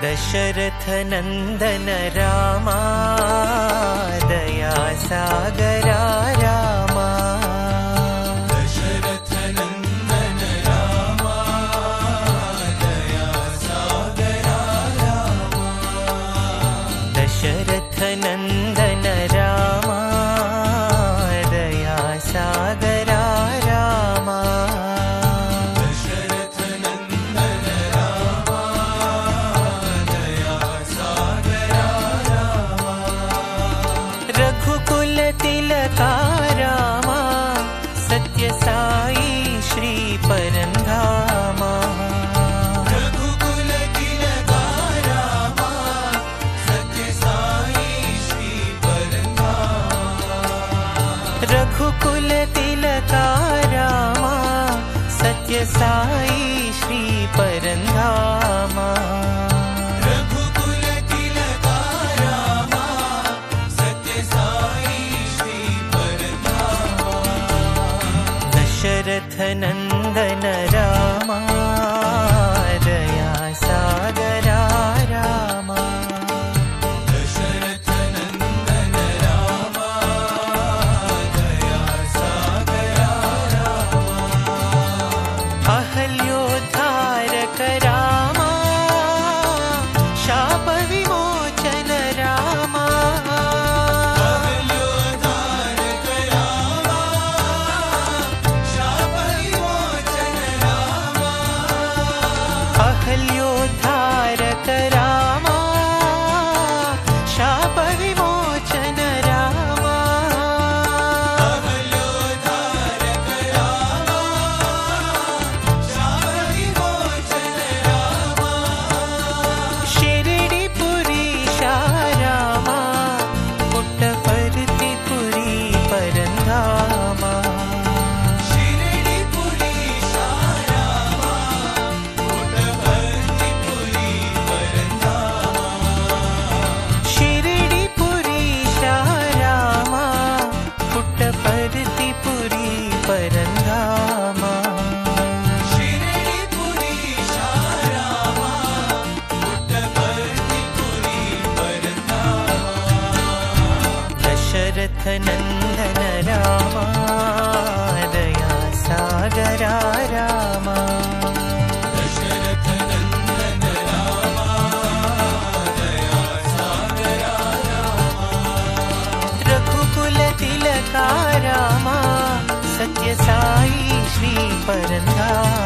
दशरथ नंदन रामा दया सागरा रामा दशरथ नंदन रामा दया सागरा रामा दशरथ नंदन रामा दया सागरा रामा दशरथ नंदन रामा दया सागरा रामा रघुकुल तिलका रामा सत्य साई श्री परंधामा रघुकुल तिलका रामा सत्य साई श्री परंधामा रघुकुल तिलका रामा सत्य साई श्री परंधामा रघुकुल तिलका रामा सत्य साई श्री परंधामा दशरथ नंदन रामा दया सागरा रामा दशरथ नंदन रामा दया सागरा रामा अहल्योद्धारक रामा शाप विमोचन रामा अहल्योद्धारक रामा शाप विमोचन रामा अहल्योद्धारक रामा शाप विमोचन रामा अहल्योद्धारक रामा शाप विमोचन रामा शिरडीपुरी शारामा पुट्टपर्तिपुरी परंधामा शिरडीपुरी शारामा पुट्टपर्तिपुरी परंधामा शिरडीपुरी शारामा पुट्टपर्तिपुरी परंधामा शिरडीपुरी शारामा पुट्टपर्तिपुरी परंधामा दशरथ नंदन रामा दया सागरा रामा दशरथ नंदन रामा दया सागरा रामा रघुकुल तिलका रामा सत्य साई श्री परंधामा